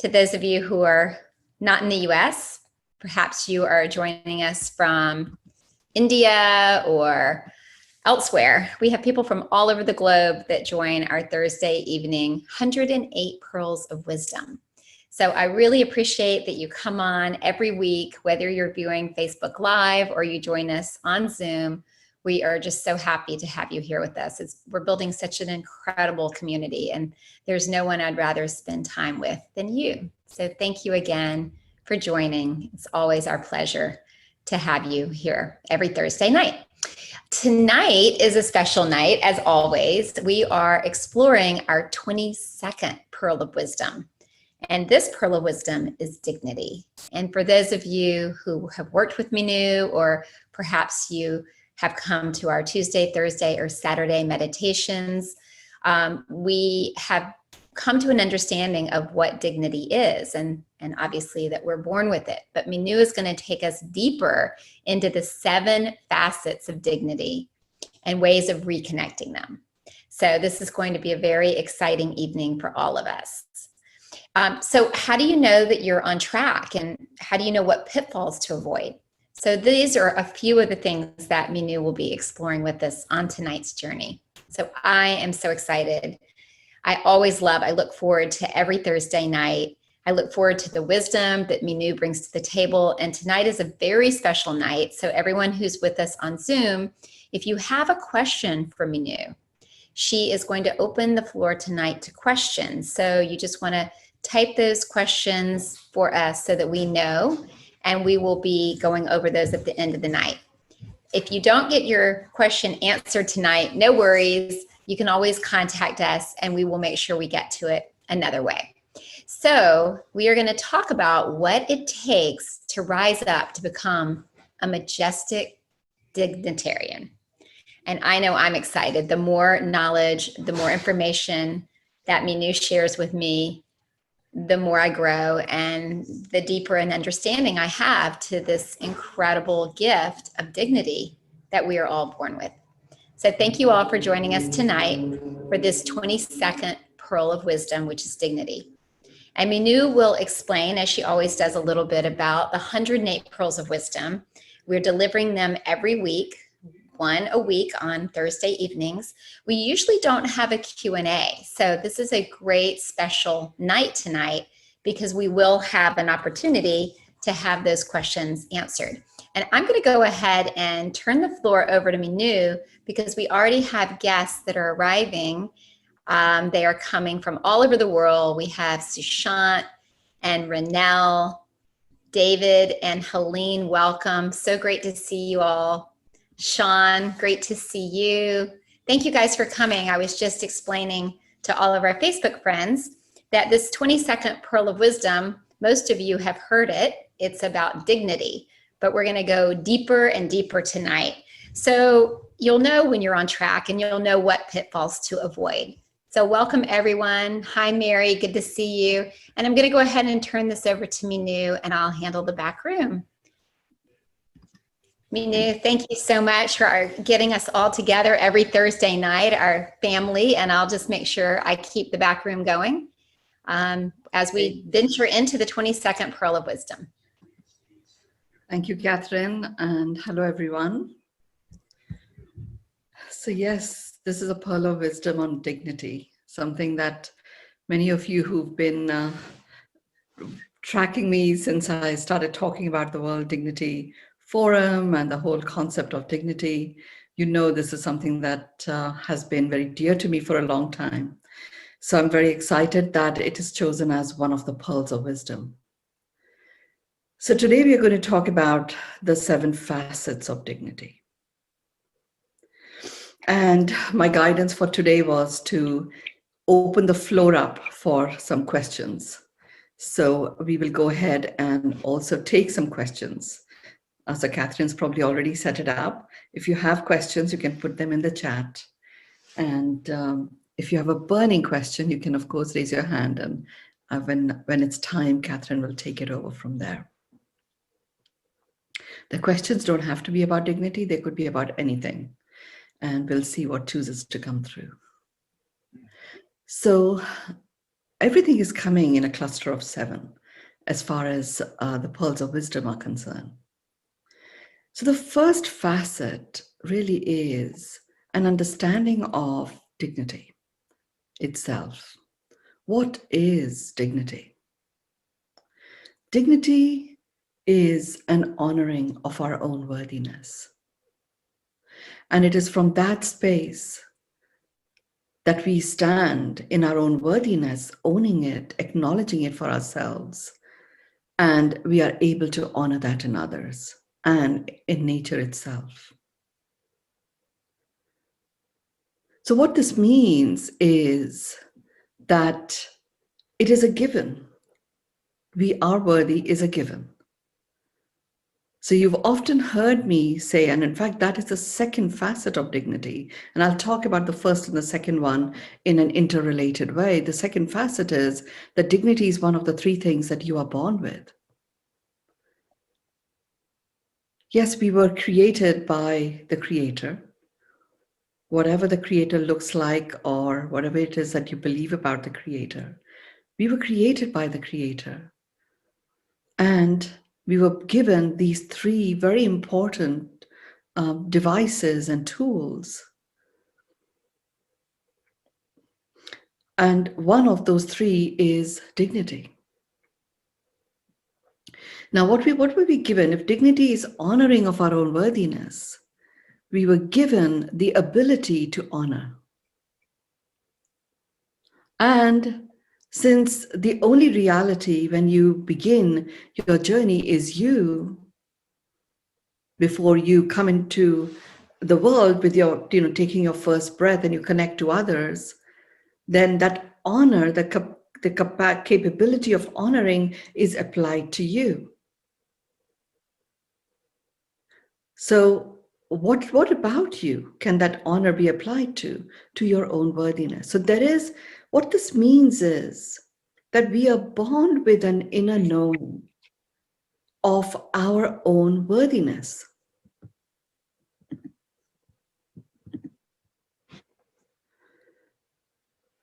To those of you who are not in the US, perhaps you are joining us from India or elsewhere. We have people from all over the globe that join our Thursday evening 108 Pearls of Wisdom. So I really appreciate that you come on every week, whether you're viewing Facebook Live or you join us on Zoom. We are just so happy to have you here with us. We're building such an incredible community, and there's no one I'd rather spend time with than you. So thank you again for joining. It's always our pleasure to have you here every Thursday night. Tonight is a special night, as always. We are exploring our 22nd Pearl of Wisdom. And this Pearl of Wisdom is dignity. And for those of you who have worked with Mynoo, or perhaps you have come to our Tuesday, Thursday, or Saturday meditations, we have come to an understanding of what dignity is, and obviously that we're born with it. But Mynoo is going to take us deeper into the 7 facets of dignity and ways of reconnecting them. So this is going to be a very exciting evening for all of us. So how do you know that you're on track, and how do you know what pitfalls to avoid? So these are a few of the things that Mynoo will be exploring with us on tonight's journey. So I am so excited. I look forward to every Thursday night. I look forward to the wisdom that Mynoo brings to the table. And tonight is a very special night. So everyone who's with us on Zoom, if you have a question for Mynoo, she is going to open the floor tonight to questions. So you just want to type those questions for us so that we know, and we will be going over those at the end of the night. If you don't get your question answered tonight, no worries. You can always contact us and we will make sure we get to it another way. So we are going to talk about what it takes to rise up to become a majestic dignitarian. And I know I'm excited. The more knowledge, the more information that Mynoo shares with me, the more I grow, and the deeper an understanding I have to this incredible gift of dignity that we are all born with. So thank you all for joining us tonight for this 22nd Pearl of Wisdom, which is dignity. And Mynoo will explain, as she always does, a little bit about the 108 Pearls of Wisdom. We're delivering them every week, one a week on Thursday evenings. We usually don't have a Q&A. So this is a great special night tonight because we will have an opportunity to have those questions answered. And I'm going to go ahead and turn the floor over to Mynoo because we already have guests that are arriving. They are coming from all over the world. We have Sushant and Renelle, David and Helene, welcome. So great to see you all. Sean, great to see you. Thank you guys for coming. I was just explaining to all of our Facebook friends that this 22nd Pearl of Wisdom, most of you have heard it. It's about dignity, but we're going to go deeper and deeper tonight. So you'll know when you're on track, and you'll know what pitfalls to avoid. So welcome everyone. Hi, Mary, good to see you. And I'm going to go ahead and turn this over to Mynoo, and I'll handle the back room. Mynoo, thank you so much for getting us all together every Thursday night, our family, and I'll just make sure I keep the back room going as we venture into the 22nd Pearl of Wisdom. Thank you, Catherine, and hello, everyone. So yes, this is a Pearl of Wisdom on dignity, something that many of you who've been tracking me since I started talking about the World Dignity Forum and the whole concept of dignity, you know this is something that has been very dear to me for a long time. So I'm very excited that it is chosen as one of the Pearls of Wisdom. So today we are going to talk about the 7 facets of dignity. And my guidance for today was to open the floor up for some questions. So we will go ahead and also take some questions. So Catherine's probably already set it up. If you have questions, you can put them in the chat. And if you have a burning question, you can, of course, raise your hand. And when it's time, Catherine will take it over from there. The questions don't have to be about dignity. They could be about anything. And we'll see what chooses to come through. So everything is coming in a cluster of 7 as far as the pearls of wisdom are concerned. So the first facet really is an understanding of dignity itself. What is dignity? Dignity is an honoring of our own worthiness. And it is from that space that we stand in our own worthiness, owning it, acknowledging it for ourselves, and we are able to honor that in others and in nature itself. So what this means is that it is a given. We are worthy is a given. So you've often heard me say, and in fact, that is the second facet of dignity. And I'll talk about the first and the second one in an interrelated way. The second facet is that dignity is one of the 3 things that you are born with. Yes, we were created by the Creator. Whatever the Creator looks like, or whatever it is that you believe about the Creator, we were created by the Creator. And we were given these 3 very important devices and tools. And one of those 3 is dignity. Now, what were we given? If dignity is honoring of our own worthiness, we were given the ability to honor. And since the only reality when you begin your journey is you, before you come into the world with your, taking your first breath and you connect to others, then that honor, the capability of honoring is applied to you. So what about you can that honor be applied to your own worthiness? So what this means is that we are born with an inner knowing of our own worthiness.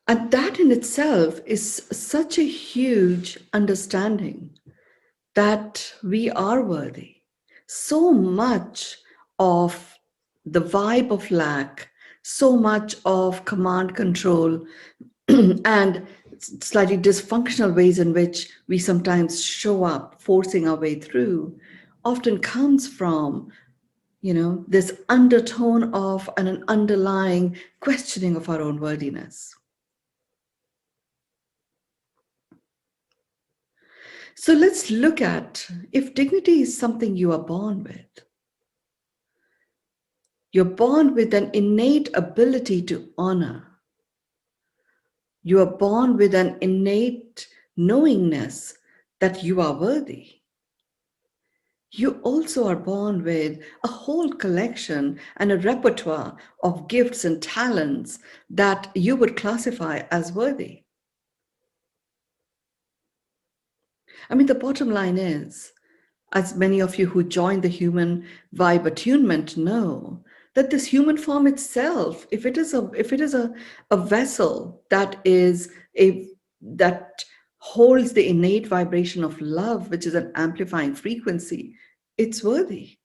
And that in itself is such a huge understanding that we are worthy. So much of the vibe of lack, so much of command control, and slightly dysfunctional ways in which we sometimes show up, forcing our way through, often comes from, this undertone of an underlying questioning of our own worthiness. So let's look at if dignity is something you are born with. You're born with an innate ability to honor. You are born with an innate knowingness that you are worthy. You also are born with a whole collection and a repertoire of gifts and talents that you would classify as worthy. I mean, the bottom line is, as many of you who joined the human vibe attunement know, that this human form itself, if it is a vessel that holds the innate vibration of love, which is an amplifying frequency, it's worthy.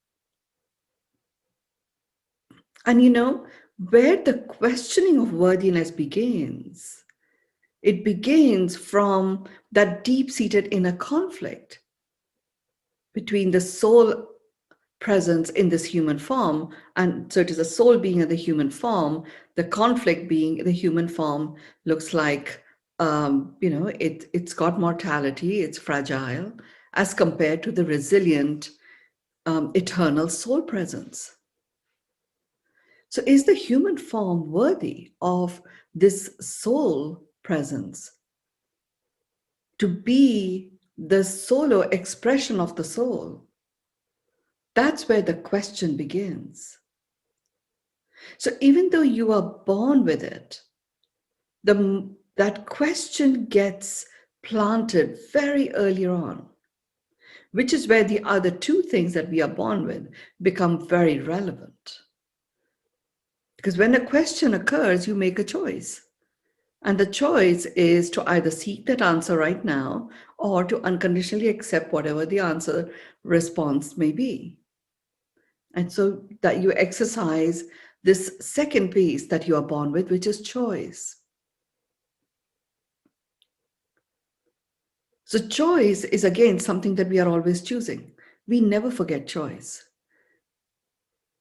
And where the questioning of worthiness begins, it begins from that deep-seated inner conflict between the soul presence in this human form. And so it is a soul being in the human form, the conflict being the human form looks like, it's got mortality, it's fragile, as compared to the resilient, eternal soul presence. So is the human form worthy of this soul presence to be the solo expression of the soul? That's where the question begins. So even though you are born with it, that question gets planted very early on, which is where the other 2 things that we are born with become very relevant. Because when a question occurs, you make a choice. And the choice is to either seek that answer right now or to unconditionally accept whatever the answer response may be. And so that you exercise this second piece that you are born with, which is choice. So choice is again something that we are always choosing. We never forget choice.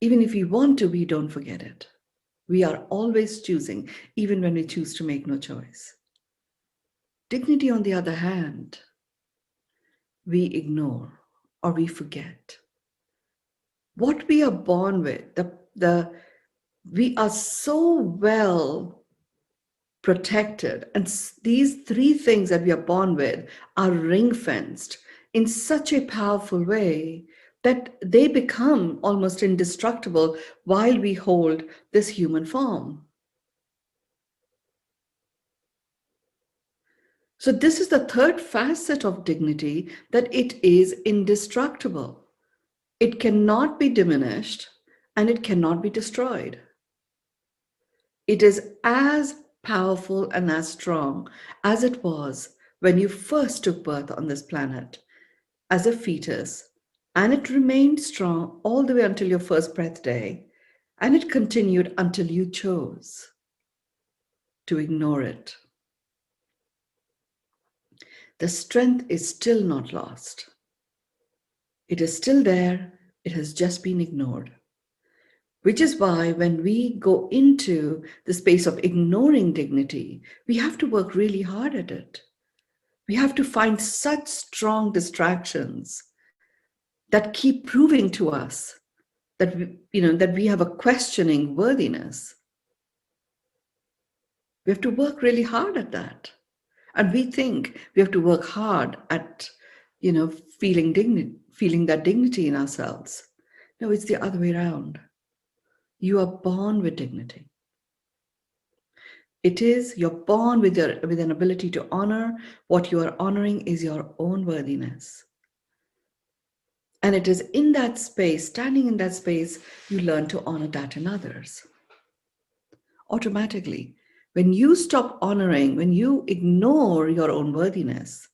Even if we want to, we don't forget it. We are always choosing, even when we choose to make no choice. Dignity, on the other hand, we ignore or we forget. What we are born with, we are so well protected, and these three things that we are born with are ring-fenced in such a powerful way that they become almost indestructible while we hold this human form. So this is the third facet of dignity, that it is indestructible. It cannot be diminished and it cannot be destroyed. It is as powerful and as strong as it was when you first took birth on this planet as a fetus, and it remained strong all the way until your first breath day, and it continued until you chose to ignore it. The strength is still not lost. It is still there. It has just been ignored. Which is why when we go into the space of ignoring dignity, we have to work really hard at it. We have to find such strong distractions that keep proving to us that that we have a questioning worthiness. We have to work really hard at that. And we think we have to work hard at, feeling that dignity in ourselves. No, it's the other way around. You are born with dignity. You're born with an ability to honor. What you are honoring is your own worthiness. And it is in that space, standing in that space, you learn to honor that in others. Automatically, when you stop honoring, when you ignore your own worthiness,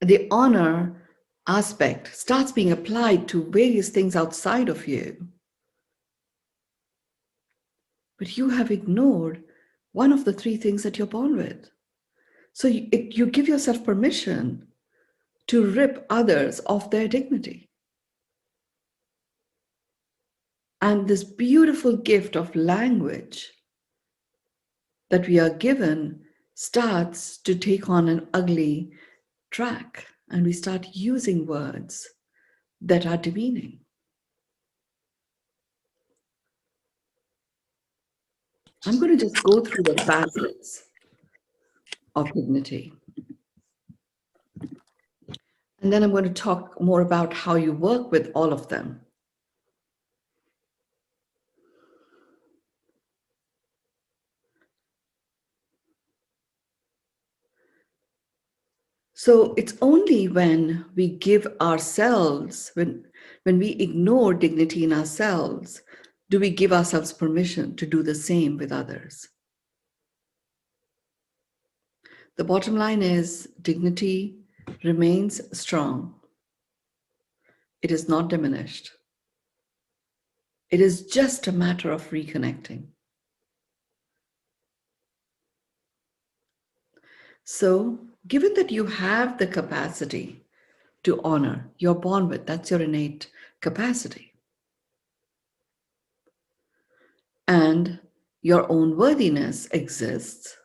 the honor aspect starts being applied to various things outside of you. But you have ignored one of the three things that you're born with. So you give yourself permission to rip others of their dignity. And this beautiful gift of language that we are given starts to take on an ugly track, and we start using words that are demeaning. I'm going to just go through the facets of dignity. And then I'm going to talk more about how you work with all of them. So it's only when we give ourselves, when we ignore dignity in ourselves, do we give ourselves permission to do the same with others. The bottom line is dignity remains strong. It is not diminished. It is just a matter of reconnecting. So, given that you have the capacity to honor, you're born with, that's your innate capacity. And your own worthiness exists.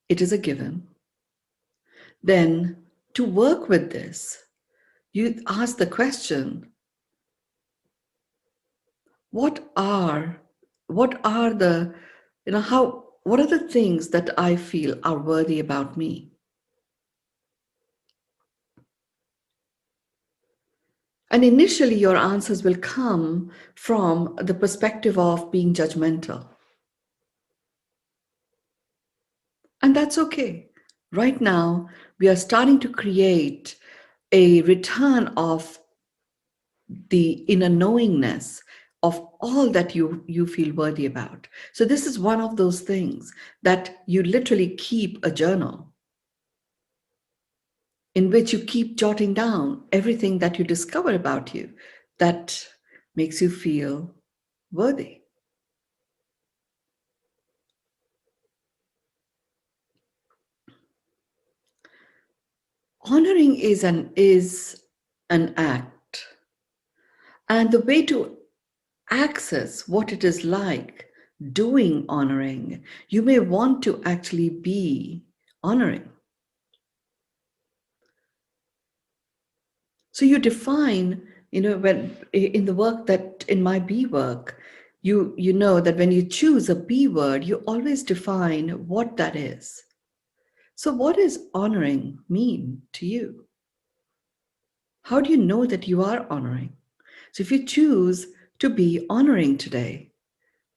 It is a given. Then, to work with this, you ask the question, what are the things that I feel are worthy about me? And initially, your answers will come from the perspective of being judgmental. And that's okay. Right now, we are starting to create a return of the inner knowingness of all that you feel worthy about. So this is one of those things that you literally keep a journal in which you keep jotting down everything that you discover about you that makes you feel worthy. Honoring is an act. And the way to access what it is like doing honoring, you may want to actually be honoring. So you define, when in the work that in my B work, you know that when you choose a B word, you always define what that is. So what does honoring mean to you? How do you know that you are honoring? So if you choose to be honoring today,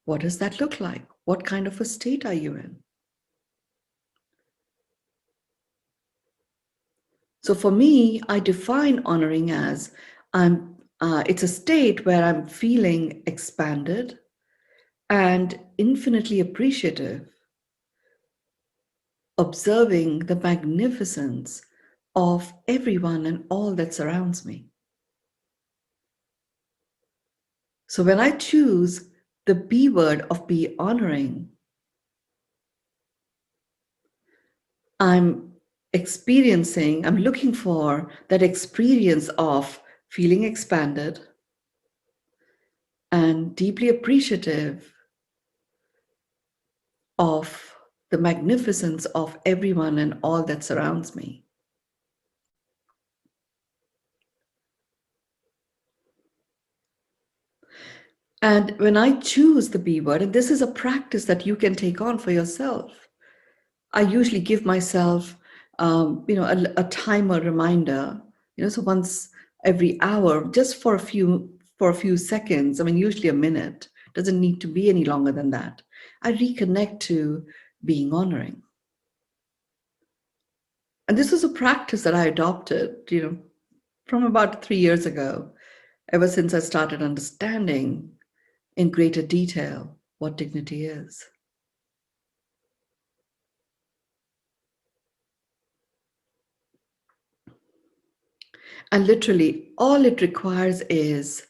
what does that look like? What kind of a state are you in? So for me, I define honoring as it's a state where I'm feeling expanded and infinitely appreciative, observing the magnificence of everyone and all that surrounds me. So when I choose the B word of be honoring, I'm looking for that experience of feeling expanded and deeply appreciative of the magnificence of everyone and all that surrounds me. And when I choose the B word, and this is a practice that you can take on for yourself, I usually give myself, a timer reminder, so once every hour, just for a few seconds. I mean, usually a minute. Doesn't need to be any longer than that. I reconnect to being honoring. And this was a practice that I adopted, from about 3 years ago, ever since I started understanding in greater detail what dignity is. And literally, all it requires is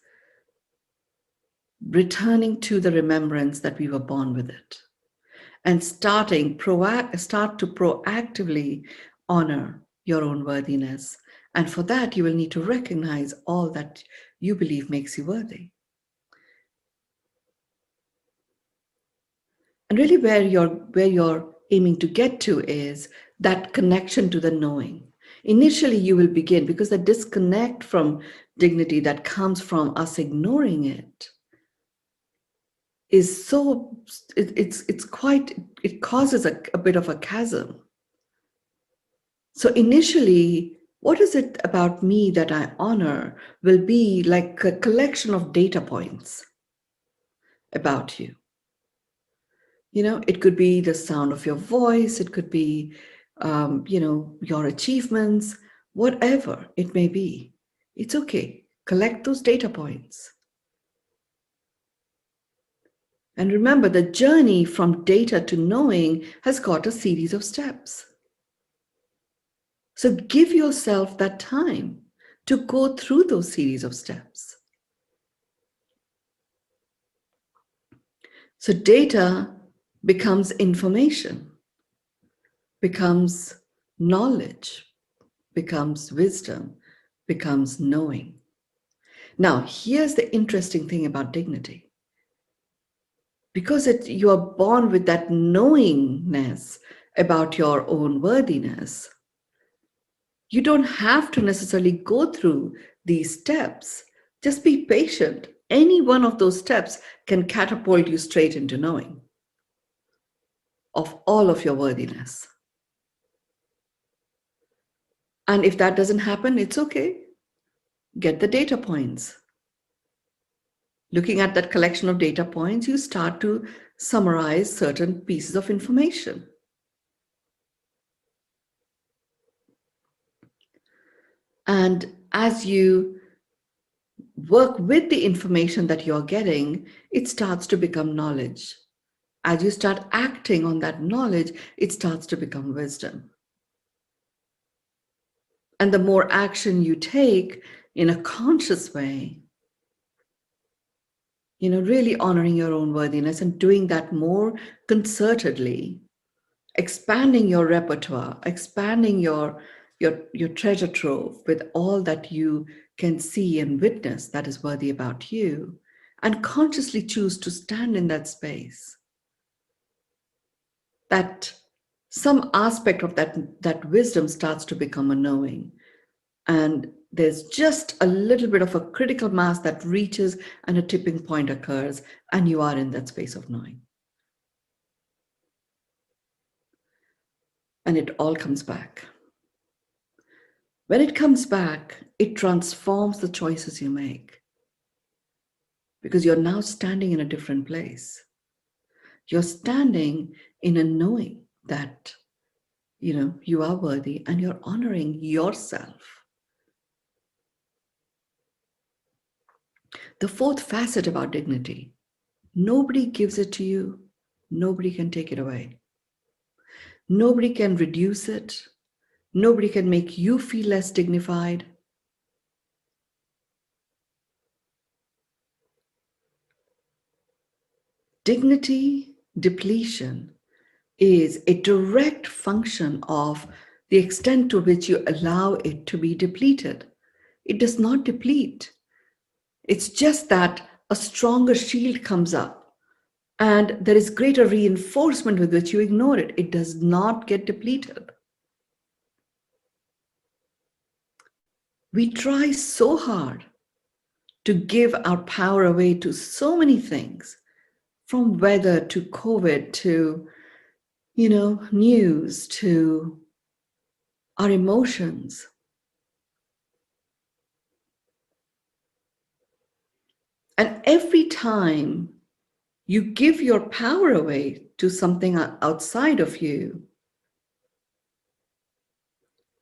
returning to the remembrance that we were born with it and start to proactively honor your own worthiness. And for that, you will need to recognize all that you believe makes you worthy. And really where you're aiming to get to is that connection to the knowing. Initially, you will begin, because the disconnect from dignity that comes from us ignoring it is so, it causes a bit of a chasm. So initially, what is it about me that I honor will be like a collection of data points about you. It could be the sound of your voice, it could be, your achievements, whatever it may be. It's okay. Collect those data points. And remember, the journey from data to knowing has got a series of steps. So give yourself that time to go through those series of steps. So data becomes information, becomes knowledge, becomes wisdom, becomes knowing. Now, here's the interesting thing about dignity. Because you are born with that knowingness about your own worthiness, you don't have to necessarily go through these steps. Just be patient. Any one of those steps can catapult you straight into knowing of all of your worthiness. And if that doesn't happen, it's okay. Get the data points. Looking at that collection of data points, you start to summarize certain pieces of information. And as you work with the information that you're getting, it starts to become knowledge. As you start acting on that knowledge, it starts to become wisdom. And the more action you take in a conscious way, really honoring your own worthiness and doing that more concertedly, expanding your repertoire, expanding your treasure trove with all that you can see and witness that is worthy about you, and consciously choose to stand in that space, that some aspect of that wisdom starts to become a knowing. And there's just a little bit of a critical mass that reaches and a tipping point occurs, and you are in that space of knowing. And it all comes back. When it comes back, it transforms the choices you make, because you're now standing in a different place. You're standing in a knowing that, you are worthy, and you're honoring yourself. The fourth facet about dignity: nobody gives it to you. Nobody can take it away. Nobody can reduce it. Nobody can make you feel less dignified. Dignity depletion is a direct function of the extent to which you allow it to be depleted. It does not deplete. It's just that a stronger shield comes up and there is greater reinforcement with which you ignore it. It does not get depleted. We try so hard to give our power away to so many things, from weather to COVID to, news to our emotions. And every time you give your power away to something outside of you,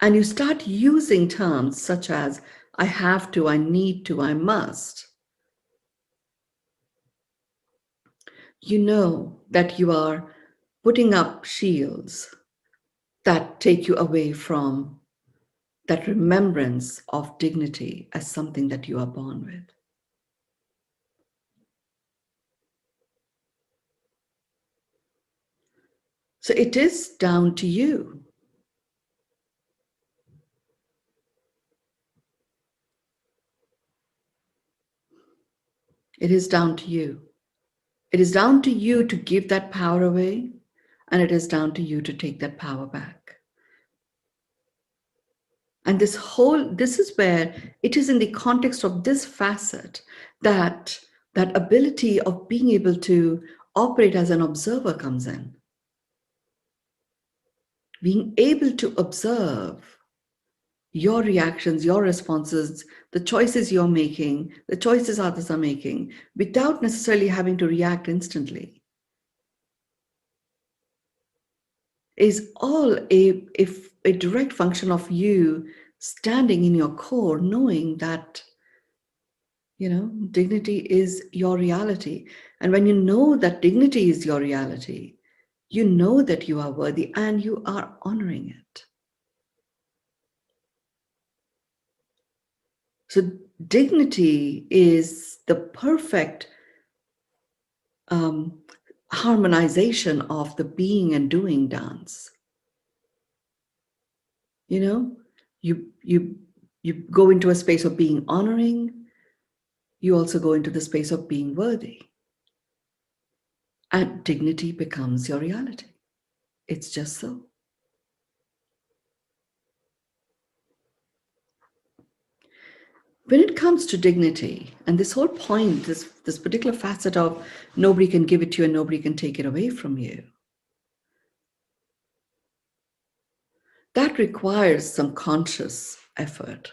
and you start using terms such as, I have to, I need to, I must, you know that you are putting up shields that take you away from that remembrance of dignity as something that you are born with. So it is down to you. It is down to you. It is down to you to give that power away, and it is down to you to take that power back. And this is where it is in the context of this facet that ability of being able to operate as an observer comes in. Being able to observe your reactions, your responses, the choices you're making, the choices others are making, without necessarily having to react instantly, is all a direct function of you standing in your core, knowing that, dignity is your reality. And when you know that dignity is your reality, you know that you are worthy and you are honoring it. So dignity is the perfect harmonization of the being and doing dance. You go into a space of being honoring. You also go into the space of being worthy. And dignity becomes your reality. It's just so. When it comes to dignity, and this whole point, this particular facet of nobody can give it to you and nobody can take it away from you, that requires some conscious effort.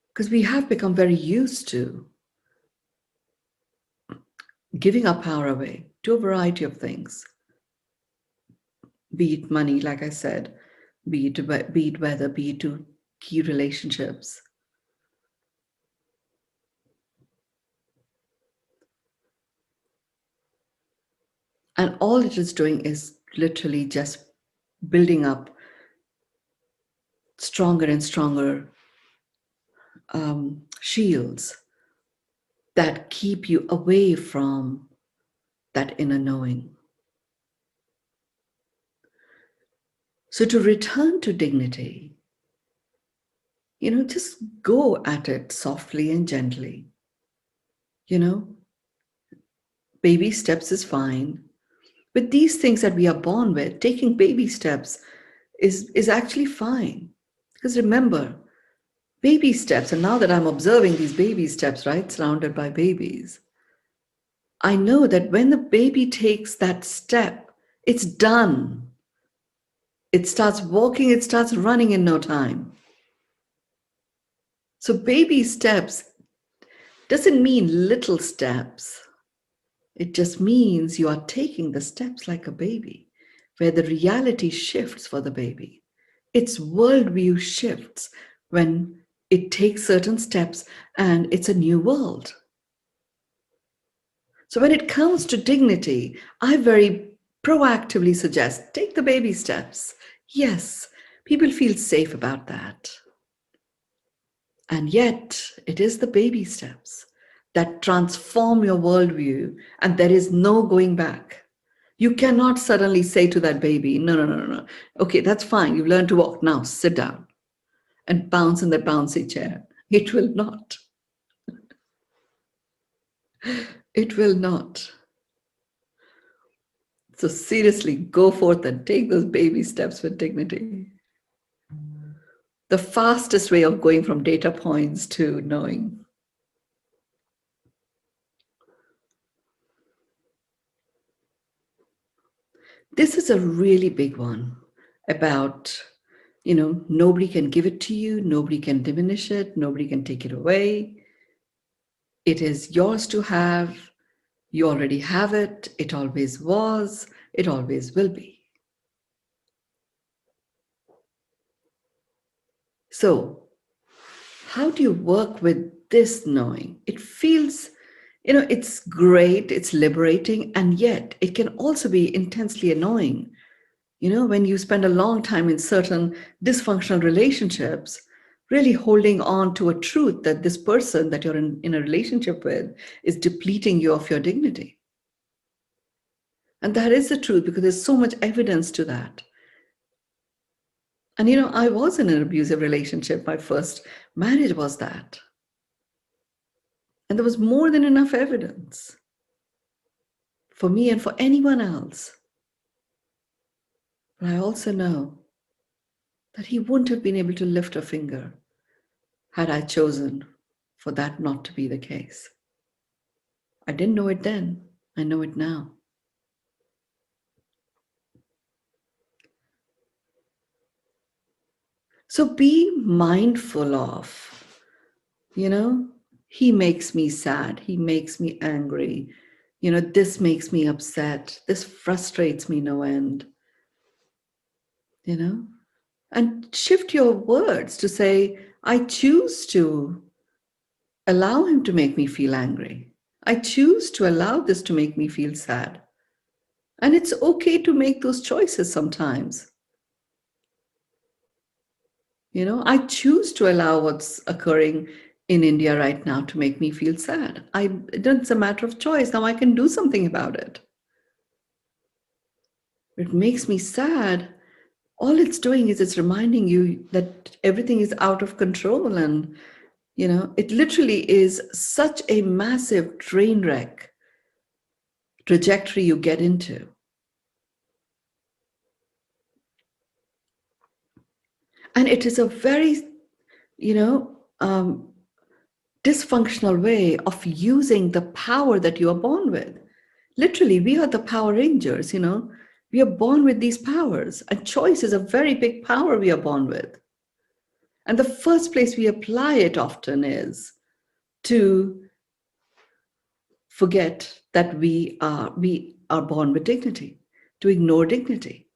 Because we have become very used to giving our power away to a variety of things, be it money, like I said, be it weather, be it to key relationships. And all it is doing is literally just building up stronger and stronger shields that keep you away from that inner knowing. So to return to dignity, just go at it softly and gently. Baby steps is fine. With these things that we are born with, taking baby steps is actually fine. Because remember, baby steps, and now that I'm observing these baby steps, right, surrounded by babies, I know that when the baby takes that step, it's done. It starts walking, it starts running in no time. So baby steps doesn't mean little steps. It just means you are taking the steps like a baby, where the reality shifts for the baby. Its worldview shifts when it takes certain steps and it's a new world. So when it comes to dignity, I very proactively suggest take the baby steps. Yes, people feel safe about that. And yet, it is the baby steps that transform your worldview, and there is no going back. You cannot suddenly say to that baby, no. Okay, that's fine. You've learned to walk. Now sit down and bounce in that bouncy chair. It will not. It will not. So seriously, go forth and take those baby steps with dignity. The fastest way of going from data points to knowing. This is a really big one about, nobody can give it to you, nobody can diminish it, nobody can take it away. It is yours to have. You already have it. It always was. It always will be. So, how do you work with this knowing? It feels, it's great, it's liberating, and yet it can also be intensely annoying. When you spend a long time in certain dysfunctional relationships, really holding on to a truth that this person that you're in a relationship with is depleting you of your dignity. And that is the truth because there's so much evidence to that. And I was in an abusive relationship. My first marriage was that. And there was more than enough evidence for me and for anyone else. But I also know that he wouldn't have been able to lift a finger had I chosen for that not to be the case. I didn't know it then. I know it now. So be mindful of, he makes me sad. He makes me angry. This makes me upset. This frustrates me no end. And shift your words to say, I choose to allow him to make me feel angry. I choose to allow this to make me feel sad. And it's okay to make those choices sometimes. I choose to allow what's occurring in India right now to make me feel sad. It's a matter of choice. Now I can do something about it. It makes me sad. All it's doing is it's reminding you that everything is out of control. And, it literally is such a massive train wreck trajectory you get into. And it is a very, dysfunctional way of using the power that you are born with. Literally, we are the Power Rangers, We are born with these powers. And choice is a very big power we are born with. And the first place we apply it often is to forget that we are born with dignity, to ignore dignity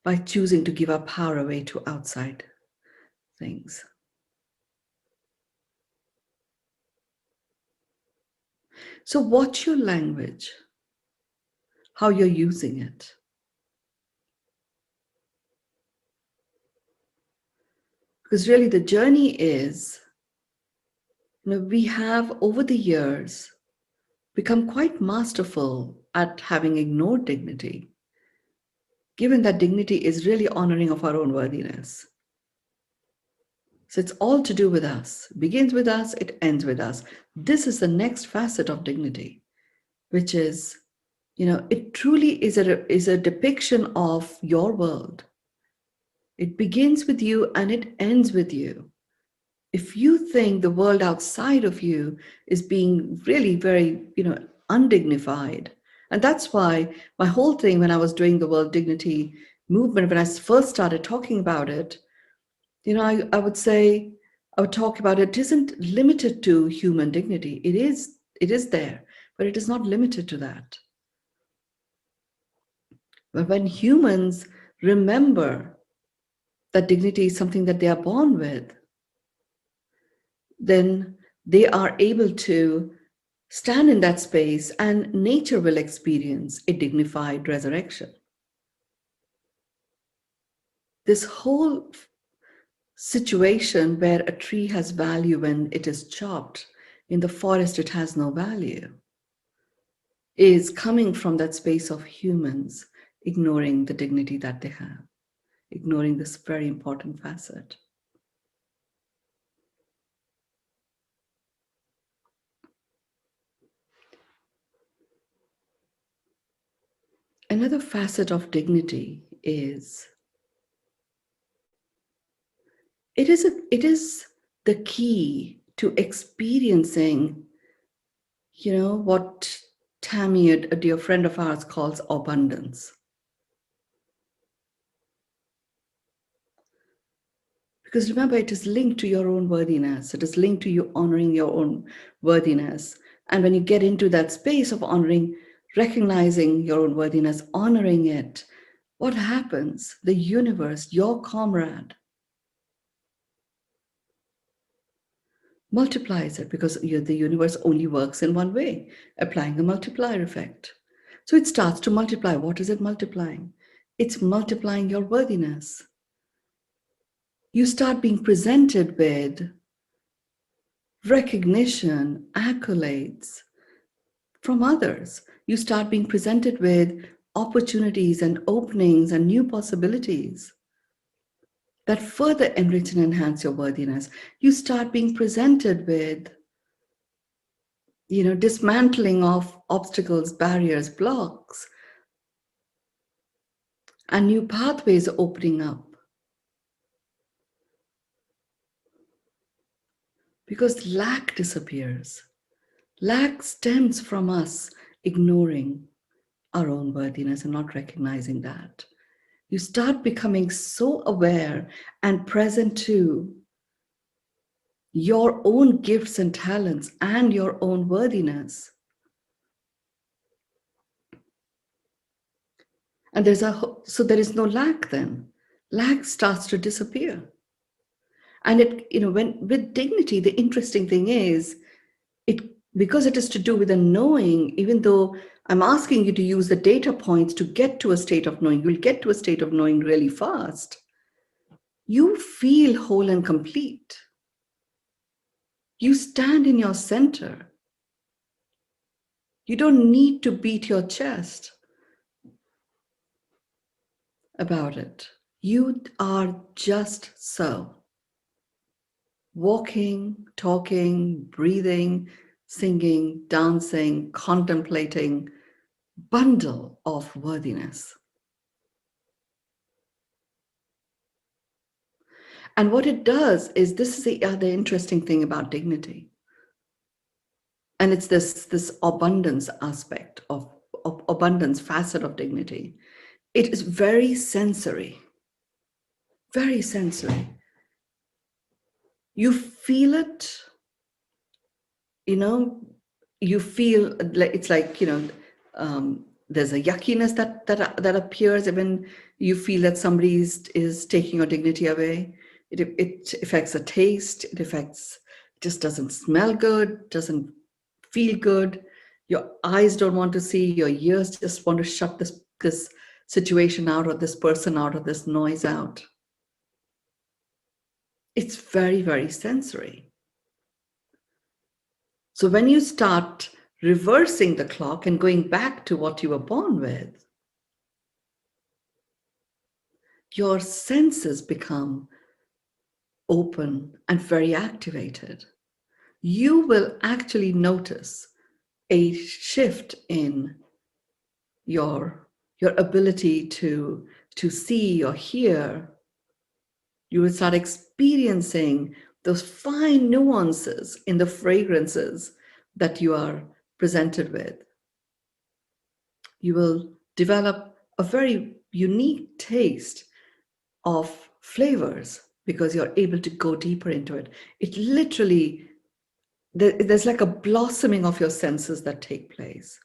by choosing to give our power away to outside things. So watch your language, how you're using it. Because really the journey is, we have over the years become quite masterful at having ignored dignity, given that dignity is really honoring of our own worthiness. So it's all to do with us. It begins with us, it ends with us. This is the next facet of dignity, which is, it truly is a depiction of your world. It begins with you and it ends with you. If you think the world outside of you is being really very, undignified, and that's why my whole thing when I was doing the world dignity movement, when I first started talking about it, I would say, I would talk about it isn't limited to human dignity. It is there, but it is not limited to that. But when humans remember that dignity is something that they are born with, then they are able to stand in that space and nature will experience a dignified resurrection. This whole situation where a tree has value when it is chopped, in the forest it has no value, is coming from that space of humans ignoring the dignity that they have, ignoring this very important facet. Another facet of dignity is it is the key to experiencing, what Tammy, a dear friend of ours, calls abundance. Because remember, it is linked to your own worthiness. It is linked to you honoring your own worthiness. And when you get into that space of honoring, recognizing your own worthiness, honoring it, what happens? The universe, your comrade, multiplies it, because the universe only works in one way, applying the multiplier effect. So it starts to multiply. What is it multiplying? It's multiplying your worthiness. You start being presented with recognition, accolades from others. You start being presented with opportunities and openings and new possibilities that further enrich and enhance your worthiness. You start being presented with, dismantling of obstacles, barriers, blocks, and new pathways opening up. Because lack disappears. Lack stems from us ignoring our own worthiness and not recognizing that. You start becoming so aware and present to your own gifts and talents and your own worthiness. And so there is no lack then. Lack starts to disappear. And with dignity, the interesting thing is, because it is to do with a knowing, even though I'm asking you to use the data points to get to a state of knowing, you'll get to a state of knowing really fast. You feel whole and complete. You stand in your center. You don't need to beat your chest about it. You are just so. Walking, talking, breathing, singing, dancing, contemplating, bundle of worthiness. And what it does is, this is the other interesting thing about dignity. And it's this abundance aspect of abundance facet of dignity. It is very sensory. Very sensory. You feel it, you feel like it's like, there's a yuckiness that appears when you feel that somebody is taking your dignity away. It affects the taste. It just doesn't smell good, doesn't feel good. Your eyes don't want to see. Your ears just want to shut this situation out, or this person out, or this noise out. It's very, very sensory. So when you start reversing the clock and going back to what you were born with, your senses become open and very activated. You will actually notice a shift in your ability to see or hear. You will start experiencing those fine nuances in the fragrances that you are presented with. You will develop a very unique taste of flavors because you're able to go deeper into it. It literally, there's like a blossoming of your senses that take place.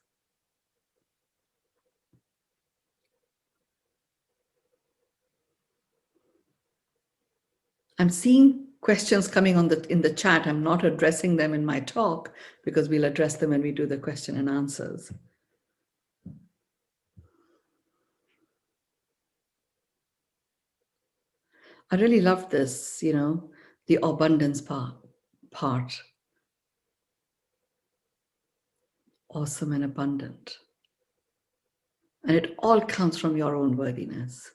I'm seeing questions coming in the chat. I'm not addressing them in my talk because we'll address them when we do the question and answers. I really love this, the abundance part. Awesome and abundant. And it all comes from your own worthiness.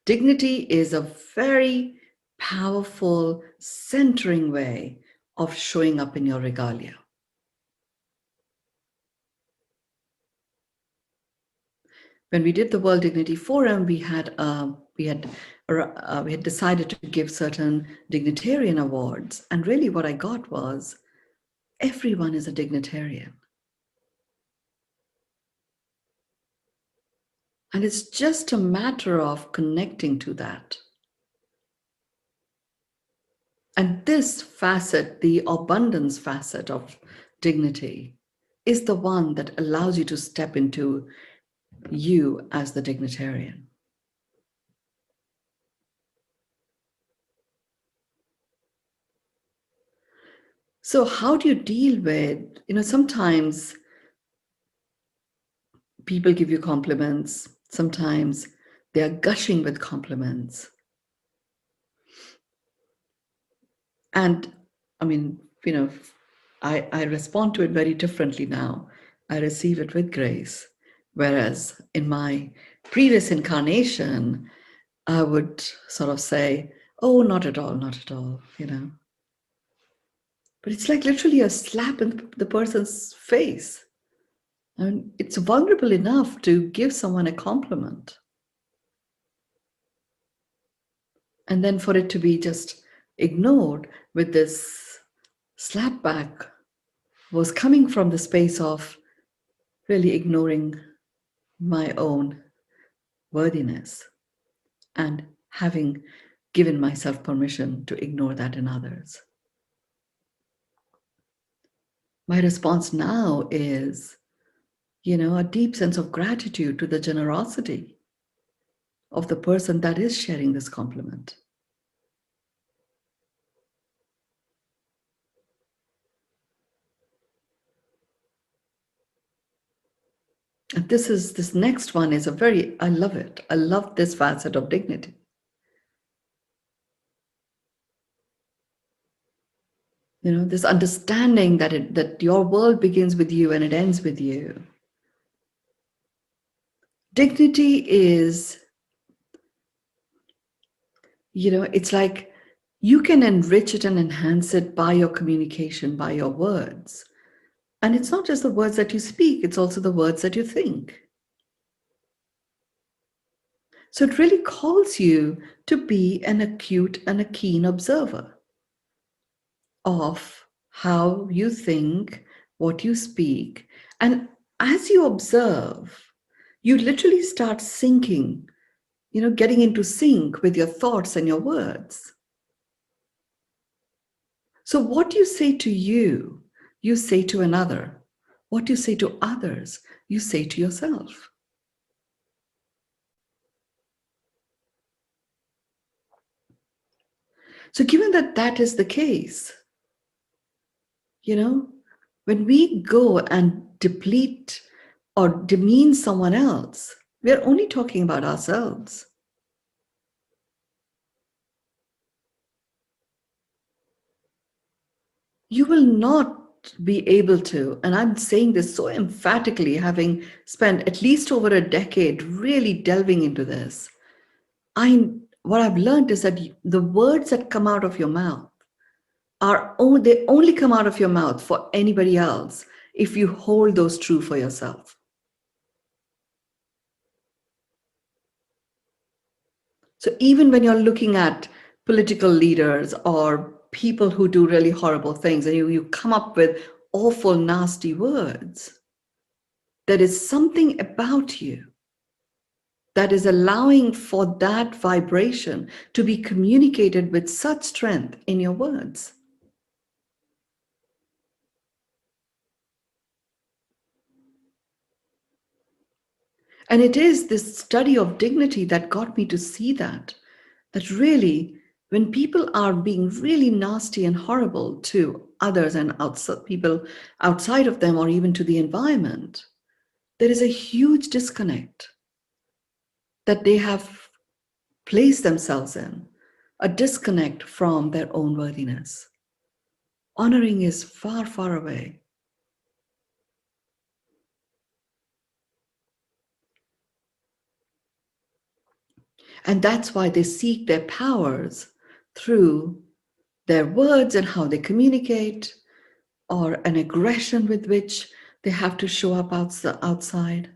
Dignity is a very powerful, centering way of showing up in your regalia. When we did the World Dignity Forum, we had decided to give certain Dignitarian awards, and really what I got was everyone is a Dignitarian. And it's just a matter of connecting to that. And this facet, the abundance facet of dignity, is the one that allows you to step into you as the Dignitarian. So how do you deal with, sometimes people give you compliments, sometimes they are gushing with compliments. And I mean, I respond to it very differently now. I receive it with grace. Whereas in my previous incarnation, I would sort of say, oh, not at all, not at all, But it's like literally a slap in the person's face. And it's vulnerable enough to give someone a compliment. And then for it to be just ignored with this slap back was coming from the space of really ignoring my own worthiness and having given myself permission to ignore that in others. My response now is, a deep sense of gratitude to the generosity of the person that is sharing this compliment. And this next one is I love it. I love this facet of dignity. This understanding that your world begins with you and it ends with you. Dignity is, it's like you can enrich it and enhance it by your communication, by your words. And it's not just the words that you speak, it's also the words that you think. So it really calls you to be an acute and a keen observer of how you think, what you speak. And as you observe, you literally start syncing, getting into sync with your thoughts and your words. So what you say to you say to another. What you say to others, you say to yourself. So given that that is the case, when we go and deplete or demean someone else, we're only talking about ourselves. You will not be able to, and I'm saying this so emphatically, having spent at least over a decade really delving into this. What I've learned is that the words that come out of your mouth they only come out of your mouth for anybody else if you hold those true for yourself. So even when you're looking at political leaders or people who do really horrible things and you come up with awful, nasty words, there is something about you that is allowing for that vibration to be communicated with such strength in your words. And it is this study of dignity that got me to see that really, when people are being really nasty and horrible to others and people outside of them or even to the environment, there is a huge disconnect that they have placed themselves in, a disconnect from their own worthiness. Honoring is far, far away. And that's why they seek their powers through their words and how they communicate, or an aggression with which they have to show up outside,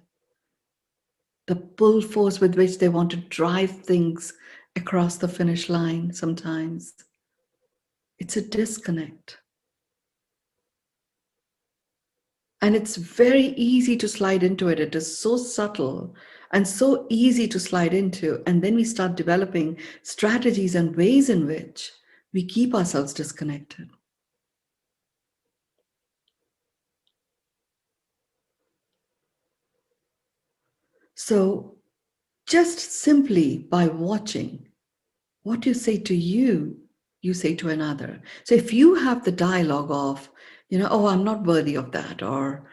the pull force with which they want to drive things across the finish line sometimes. It's a disconnect. And it's very easy to slide into it. It is so subtle and so easy to slide into. And then we start developing strategies and ways in which we keep ourselves disconnected. So just simply by watching what you say to you, you say to another. So if you have the dialogue of, oh, I'm not worthy of that, or,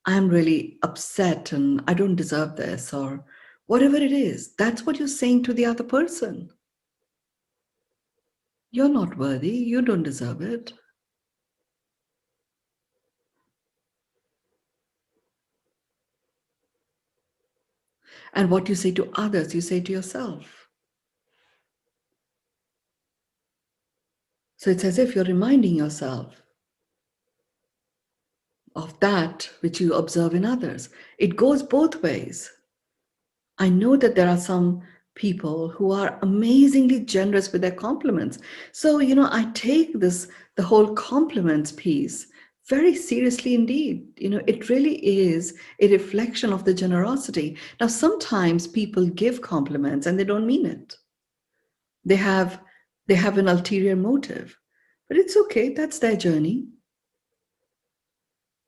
I'm really upset and I don't deserve this, or whatever it is, that's what you're saying to the other person. You're not worthy. You don't deserve it. And what you say to others, you say to yourself. So it's as if you're reminding yourself of that which you observe in others. It goes both ways. I know that there are some people who are amazingly generous with their compliments. So, I take the whole compliments piece very seriously indeed. It really is a reflection of the generosity. Now, sometimes people give compliments and they don't mean it. They have an ulterior motive, but it's okay. That's their journey.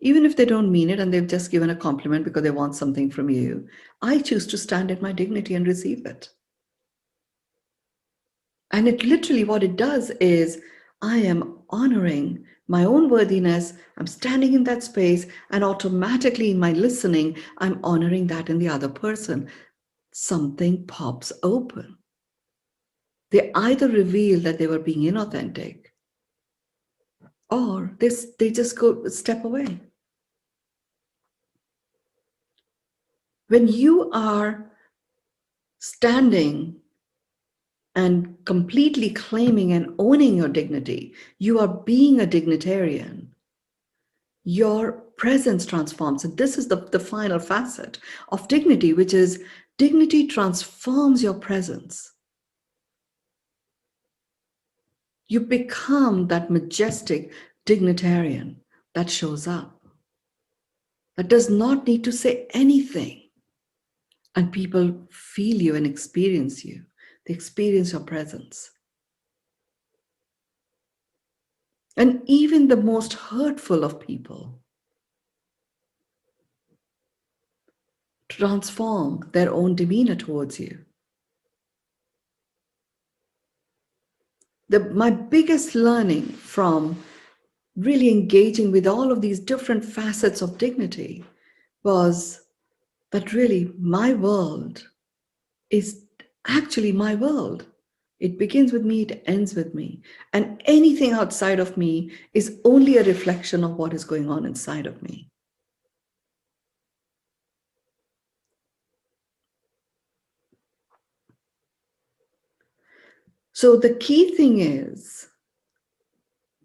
Even if they don't mean it and they've just given a compliment because they want something from you, I choose to stand at my dignity and receive it. And it literally, what it does is I am honoring my own worthiness. I'm standing in that space, and automatically in my listening, I'm honoring that in the other person. Something pops open. They either reveal that they were being inauthentic, or they just go step away. When you are standing and completely claiming and owning your dignity, you are being a dignitarian. Your presence transforms. And this is the final facet of dignity, which is dignity transforms your presence. You become that majestic dignitarian that shows up, that does not need to say anything. And people feel you and experience you. They experience your presence. And even the most hurtful of people transform their own demeanor towards you. My biggest learning from really engaging with all of these different facets of dignity was that really my world is actually my world. It begins with me, it ends with me. And anything outside of me is only a reflection of what is going on inside of me. So the key thing is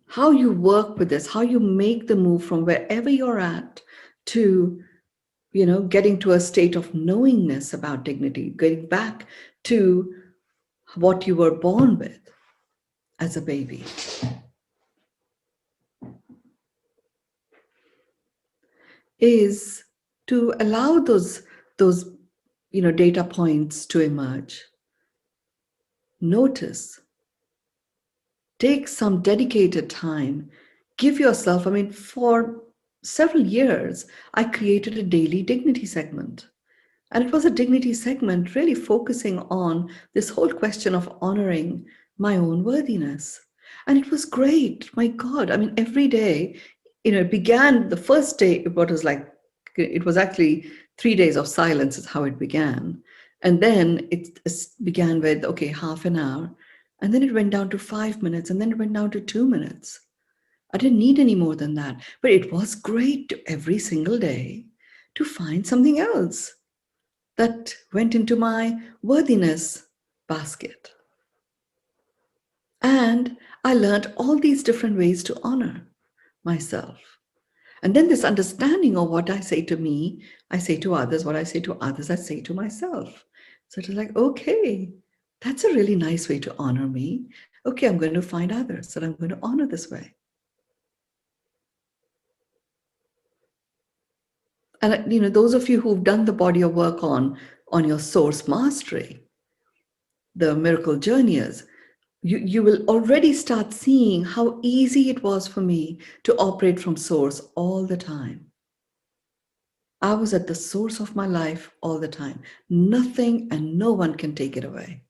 how you work with this, how you make the move from wherever you're at to, getting to a state of knowingness about dignity, getting back to what you were born with as a baby. Is to allow those data points to emerge. Notice, take some dedicated time, give yourself, for several years, I created a daily dignity segment. And it was a dignity segment really focusing on this whole question of honoring my own worthiness. And it was great. My God. Every day, it began the first day, it was actually 3 days of silence is how it began. And then it began with, okay, half an hour. And then it went down to 5 minutes. And then it went down to 2 minutes. I didn't need any more than that. But it was great every single day to find something else that went into my worthiness basket. And I learned all these different ways to honor myself. And then this understanding of what I say to me, I say to others, what I say to others, I say to myself. So it was like, okay, that's a really nice way to honor me. Okay, I'm going to find others that I'm going to honor this way. And those of you who've done the body of work on your source mastery, the miracle journeyers, you will already start seeing how easy it was for me to operate from source all the time. I was at the source of my life all the time. Nothing and no one can take it away.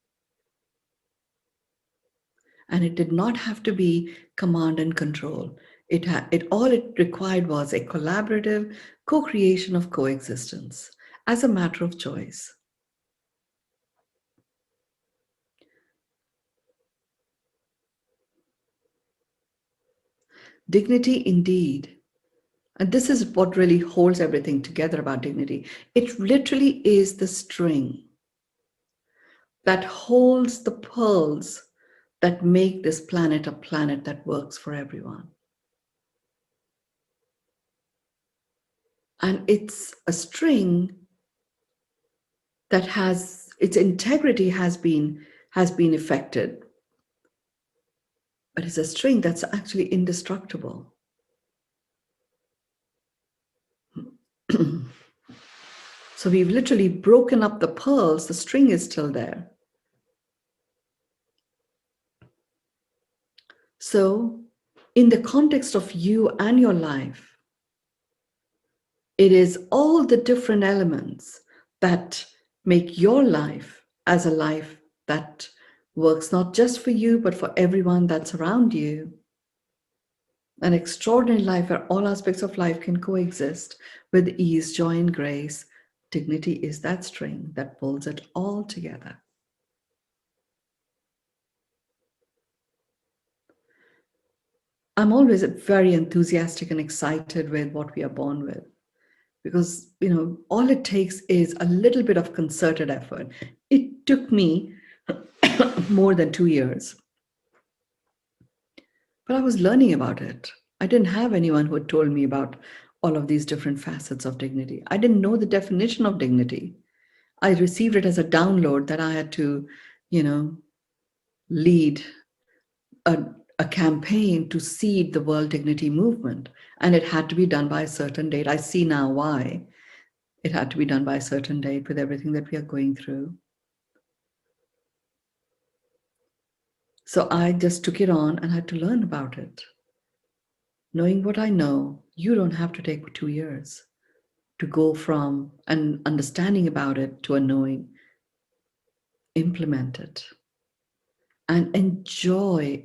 And it did not have to be command and control. All it required was a collaborative co-creation of coexistence as a matter of choice. Dignity indeed. And this is what really holds everything together about dignity. It literally is the string that holds the pearls that make this planet a planet that works for everyone. And it's a string that has its integrity has been affected, but it's a string that's actually indestructible. So we've literally broken up the pearls, the string is still there. So in the context of you and your life, it is all the different elements that make your life as a life that works not just for you, but for everyone that's around you. An extraordinary life where all aspects of life can coexist with ease, joy, and grace. Dignity is that string that pulls it all together. I'm always very enthusiastic and excited with what we are born with, because all it takes is a little bit of concerted effort. It took me more than 2 years, but I was learning about it. I didn't have anyone who had told me about all of these different facets of dignity. I didn't know the definition of dignity. I received it as a download that I had to, lead a campaign to seed the World Dignity Movement. And it had to be done by a certain date. I see now why it had to be done by a certain date with everything that we are going through. So I just took it on and had to learn about it. Knowing what I know, you don't have to take 2 years to go from an understanding about it to a knowing. Implement it. and enjoy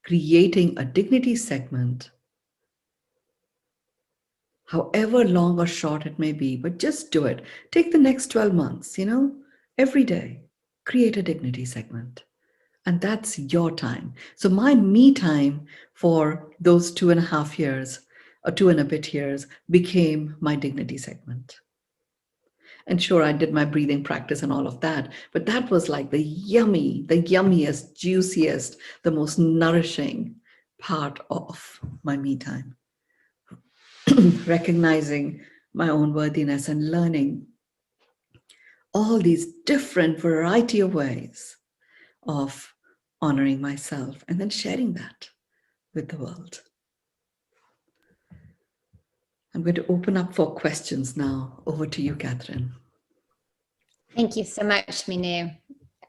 creating a dignity segment, however long or short it may be, but just do it. Take the next 12 months, every day, create a dignity segment. And that's your time. So my me time for those 2.5 years or 2 and a bit years became my dignity segment. And sure, I did my breathing practice and all of that, but that was like the yummiest, juiciest, the most nourishing part of my me time. Recognizing my own worthiness and learning all these different variety of ways of honoring myself and then sharing that with the world. I'm going to open up for questions now. Over to you, Catherine. Thank you so much, Mynoo.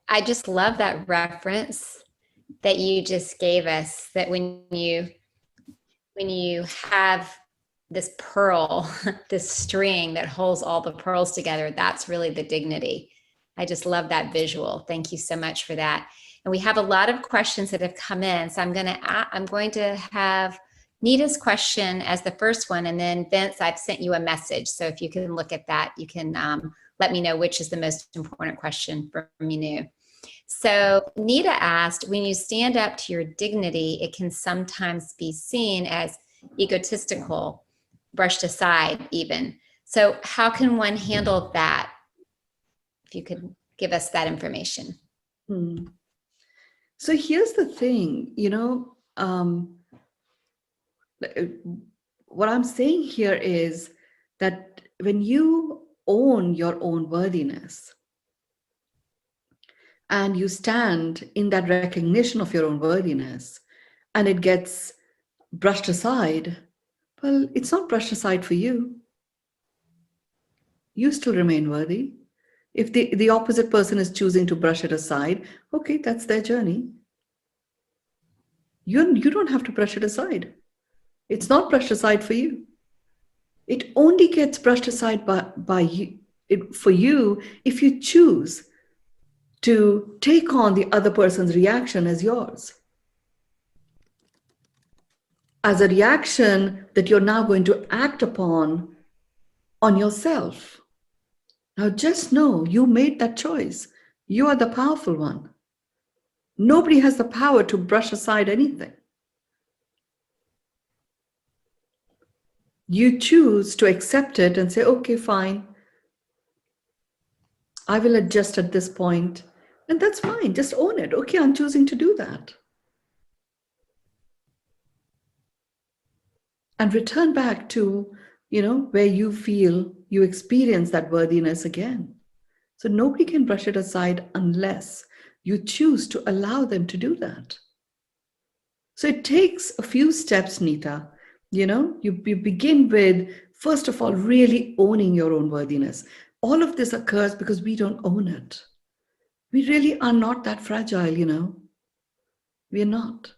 I just love that reference that you just gave us, that when you have this pearl, this string that holds all the pearls together, that's really the dignity. I just love that visual. Thank you so much for that. And we have a lot of questions that have come in. So I'm going to have Nita's question as the first one. And then Vince, I've sent you a message. So if you can look at that, you can let me know which is the most important question for Mynoo. So Nita asked, when you stand up to your dignity, it can sometimes be seen as egotistical, brushed aside even. So how can one handle that? If you could give us that information. So here's the thing, what I'm saying here is that when you own your own worthiness and you stand in that recognition of your own worthiness and it gets brushed aside, well, it's not brushed aside for you. You still remain worthy. If the opposite person is choosing to brush it aside, okay, that's their journey. You don't have to brush it aside. It's not brushed aside for you. It only gets brushed aside by you, for you if you choose to take on the other person's reaction as yours. As a reaction that you're now going to act upon on yourself. Now just know you made that choice. You are the powerful one. Nobody has the power to brush aside anything. You choose to accept it and say, okay, fine. I will adjust at this point. And that's fine. Just own it. Okay, I'm choosing to do that. And return back to, where you feel you experience that worthiness again. So nobody can brush it aside unless you choose to allow them to do that. So it takes a few steps, Nita. You begin with, first of all, really owning your own worthiness. All of this occurs because we don't own it. We really are not that fragile, We are not.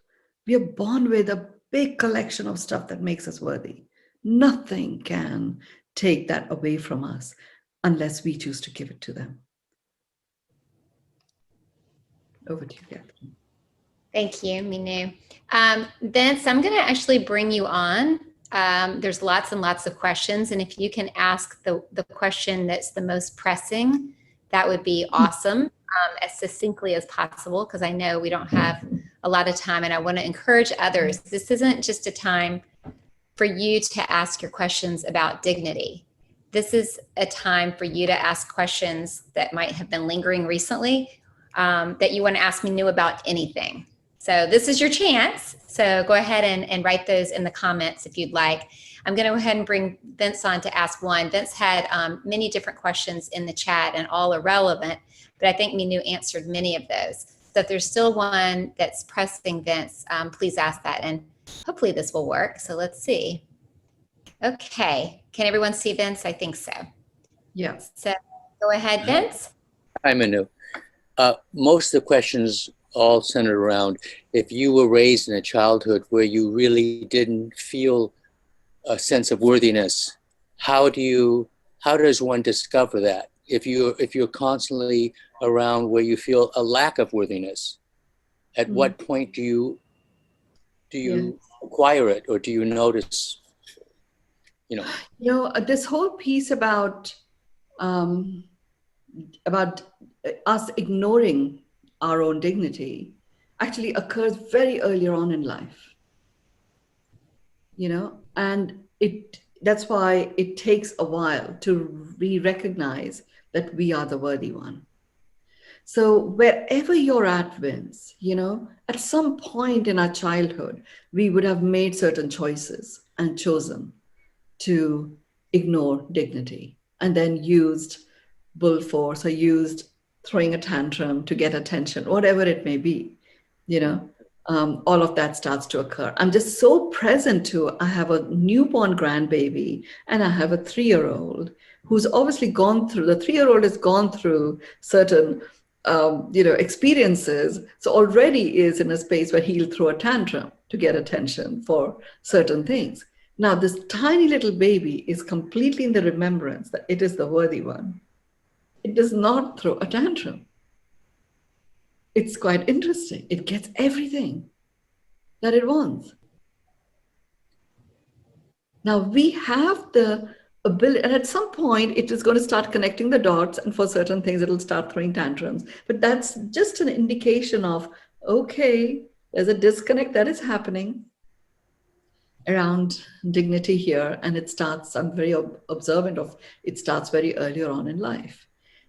We are born with a big collection of stuff that makes us worthy. Nothing can take that away from us unless we choose to give it to them. Over to you, Catherine. Thank you, Mynoo. Vince, I'm going to actually bring you on. There's lots and lots of questions. And if you can ask the question that's the most pressing, that would be awesome, as succinctly as possible, because I know we don't have a lot of time and I want to encourage others. This isn't just a time for you to ask your questions about dignity. This is a time for you to ask questions that might have been lingering recently, that you want to ask Mynoo about anything. So this is your chance. So go ahead and write those in the comments if you'd like. I'm going to go ahead and bring Vince on to ask one. Vince had many different questions in the chat and all are relevant, but I think Mynoo answered many of those. So if there's still one that's pressing, Vince, please ask that. And hopefully this will work. So let's see. Okay. Can everyone see Vince? I think so. Yeah. So go ahead, Vince. Hi, Mynoo. Most of the questions all centered around if you were raised in a childhood where you really didn't feel a sense of worthiness, how does one discover that? If you're constantly around where you feel a lack of worthiness? At what point do you acquire it, or do you notice, This whole piece about us ignoring our own dignity actually occurs very earlier on in life, and that's why it takes a while to recognize that we are the worthy one. So wherever you're at, Vince, at some point in our childhood, we would have made certain choices and chosen to ignore dignity, and then used bull force or used throwing a tantrum to get attention, whatever it may be, all of that starts to occur. I'm just so present to, I have a newborn grandbaby and I have a 3-year-old who's obviously gone through, the 3-year-old has gone through certain experiences. So already is in a space where he'll throw a tantrum to get attention for certain things. Now, this tiny little baby is completely in the remembrance that it is the worthy one. It does not throw a tantrum. It's quite interesting. It gets everything that it wants. Now, we have the ability, and at some point, it is going to start connecting the dots, and for certain things, it'll start throwing tantrums. But that's just an indication of, okay, there's a disconnect that is happening around dignity here, and it starts, I'm very observant of, it starts very earlier on in life.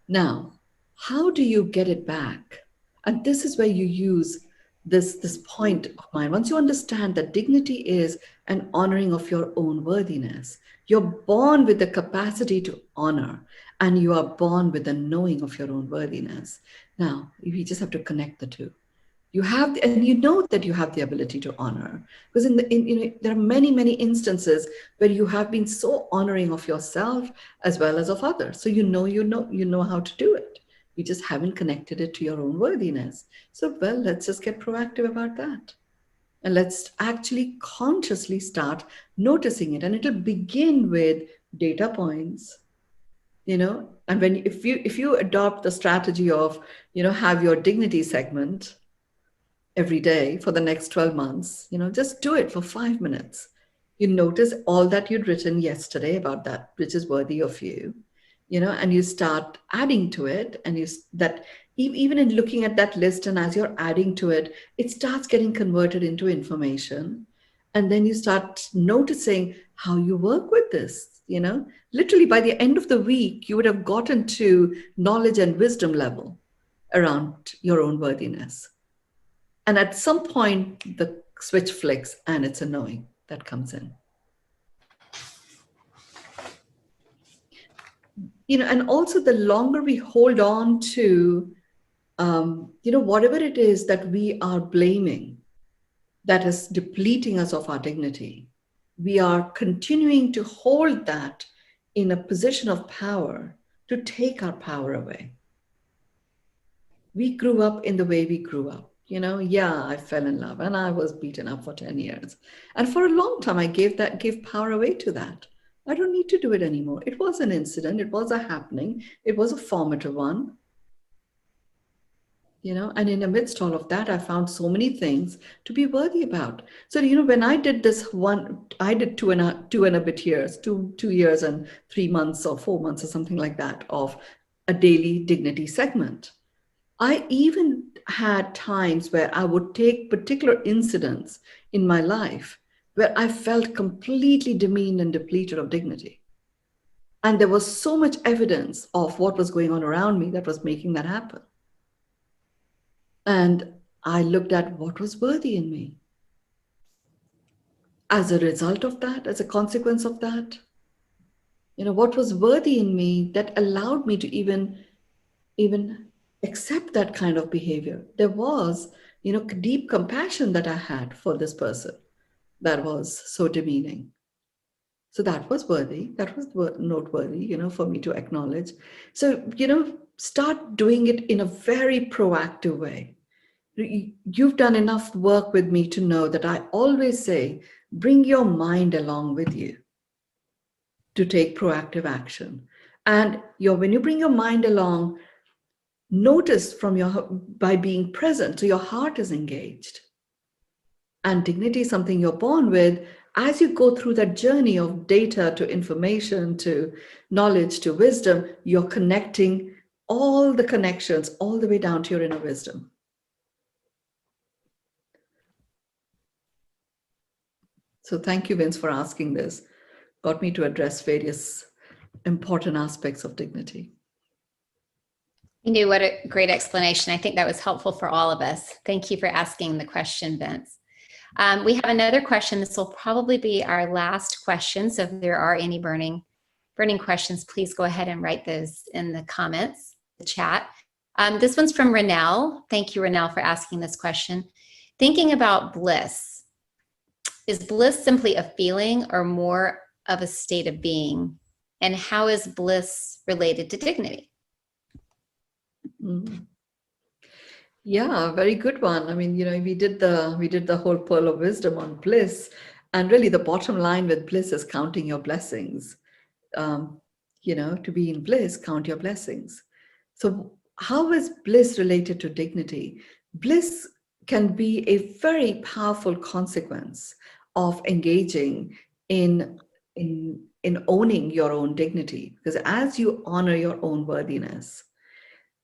Now, how do you get it back? And this is where you use this point of mine. Once you understand that dignity is an honoring of your own worthiness, you're born with the capacity to honor, and you are born with the knowing of your own worthiness. Now, we just have to connect the two. You have, and you know that you have the ability to honor, because there are many, many instances where you have been so honoring of yourself as well as of others. So you know how to do it. You just haven't connected it to your own worthiness. So, well, let's just get proactive about that. And let's actually consciously start noticing it. And it'll begin with data points, and if you adopt the strategy of, have your dignity segment every day for the next 12 months, just do it for 5 minutes. You notice all that you'd written yesterday about that, which is worthy of you, and you start adding to it. And even in looking at that list, and as you're adding to it, it starts getting converted into information. And then you start noticing how you work with this, literally by the end of the week, you would have gotten to knowledge and wisdom level around your own worthiness. And at some point, the switch flicks and it's a knowing that comes in. And also the longer we hold on to, whatever it is that we are blaming, that is depleting us of our dignity, we are continuing to hold that in a position of power to take our power away. We grew up in the way we grew up. I fell in love and I was beaten up for 10 years. And for a long time, I gave power away to that. I don't need to do it anymore. It was an incident. It was a happening. It was a formative one. And in the midst of all of that, I found so many things to be worthy about. So, when I did this one, I did two and a bit years, 2 years and 3 months or 4 months or something like that of a daily dignity segment. I even had times where I would take particular incidents in my life where I felt completely demeaned and depleted of dignity. And there was so much evidence of what was going on around me that was making that happen. And I looked at what was worthy in me. As a result of that, as a consequence of that, what was worthy in me that allowed me to even accept that kind of behavior. There was, deep compassion that I had for this person that was so demeaning. So that was worthy. That was noteworthy, for me to acknowledge. So, start doing it in a very proactive way. You've done enough work with me to know that I always say, bring your mind along with you to take proactive action. And when you bring your mind along, noticed by being present. So your heart is engaged. And dignity is something you're born with. As you go through that journey of data to information, to knowledge, to wisdom, you're connecting all the connections all the way down to your inner wisdom. So thank you, Vince, for asking this. Got me to address various important aspects of dignity. Mynoo, what a great explanation. I think that was helpful for all of us. Thank you for asking the question, Vince. We have another question. This will probably be our last question. So if there are any burning questions, please go ahead and write those in the comments, the chat. This one's from Renelle. Thank you, Renelle, for asking this question. Thinking about bliss, is bliss simply a feeling or more of a state of being? And how is bliss related to dignity? Yeah, very good one. I mean, we did the whole pearl of wisdom on bliss, and really the bottom line with bliss is counting your blessings. To be in bliss, count your blessings. So how is bliss related to dignity? Bliss can be a very powerful consequence of engaging in owning your own dignity, because as you honor your own worthiness,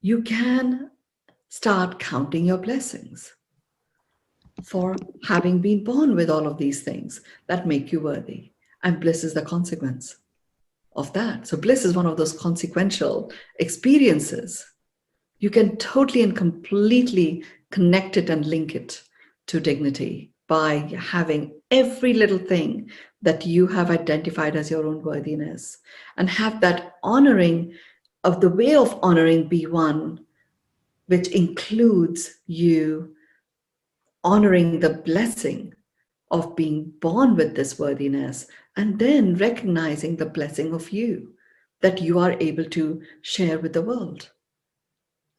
you can start counting your blessings for having been born with all of these things that make you worthy. And bliss is the consequence of that. So bliss is one of those consequential experiences. You can totally and completely connect it and link it to dignity by having every little thing that you have identified as your own worthiness, and have that honoring of the way of honoring be one which includes you honoring the blessing of being born with this worthiness, and then recognizing the blessing of you that you are able to share with the world.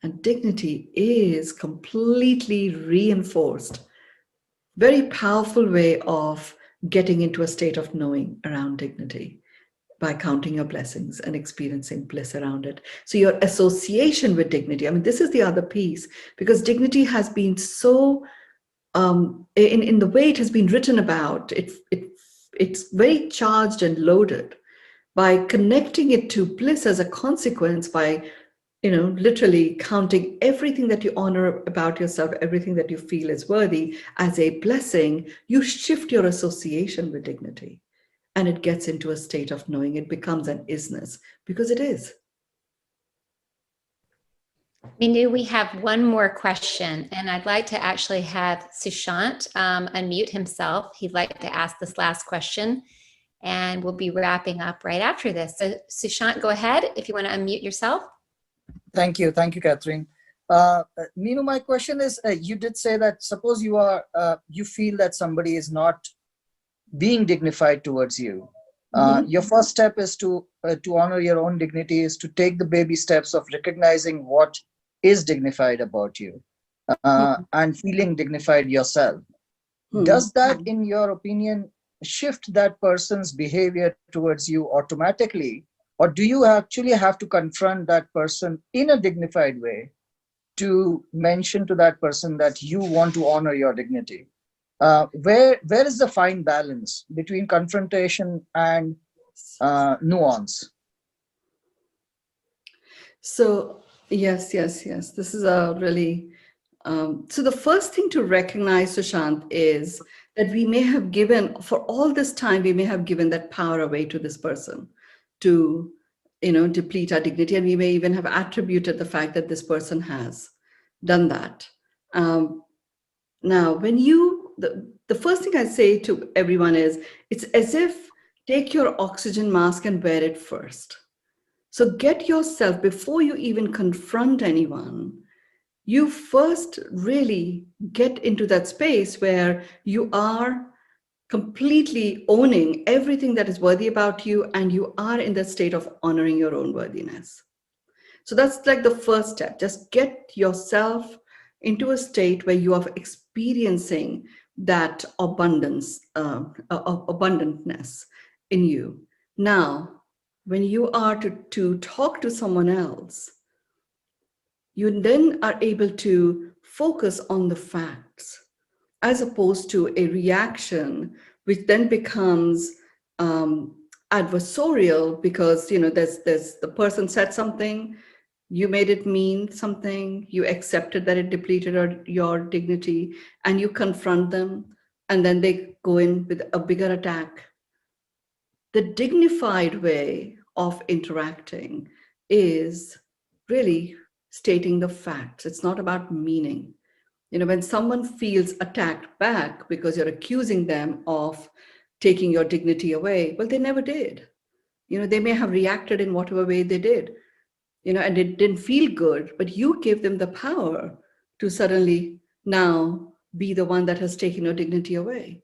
And dignity is completely reinforced. Very powerful way of getting into a state of knowing around dignity, by counting your blessings and experiencing bliss around it. So your association with dignity, I mean, this is the other piece, because dignity has been so, in the way it has been written about, it's very charged and loaded. By connecting it to bliss as a consequence, by literally counting everything that you honor about yourself, everything that you feel is worthy as a blessing, you shift your association with dignity. And it gets into a state of knowing. It becomes an isness, because it is. Mynoo, we have one more question, and I'd like to actually have Sushant unmute himself. He'd like to ask this last question, and we'll be wrapping up right after this. So Sushant, go ahead if you want to unmute yourself. Thank you, Catherine. Mynoo, my question is: you did say that suppose you feel that somebody is not being dignified towards you. Your first step is to honor your own dignity, is to take the baby steps of recognizing what is dignified about you and feeling dignified yourself. Does that, in your opinion, shift that person's behavior towards you automatically? Or do you actually have to confront that person in a dignified way to mention to that person that you want to honor your dignity? Where is the fine balance between confrontation and nuance? So yes. This is a really, so the first thing to recognize, Sushant, is that we may have given, for all this time, we may have given that power away to this person to, deplete our dignity. And we may even have attributed the fact that this person has done that. Now, when the first thing I say to everyone is, it's as if take your oxygen mask and wear it first. So get yourself, before you even confront anyone, you first really get into that space where you are completely owning everything that is worthy about you, and you are in the state of honoring your own worthiness. So that's like the first step. Just get yourself into a state where you are experiencing that abundance, abundantness in you. Now, when you are to talk to someone else, you then are able to focus on the facts as opposed to a reaction, which then becomes adversarial because, you know, there's the person said something, you made it mean something, you accepted that it depleted your dignity, and you confront them, and then they go in with a bigger attack. The dignified way of interacting is really stating the facts. It's not about meaning. You know, when someone feels attacked back because you're accusing them of taking your dignity away, well, they never did. You know, they may have reacted in whatever way they did, you know, and it didn't feel good, but you gave them the power to suddenly now be the one that has taken your dignity away.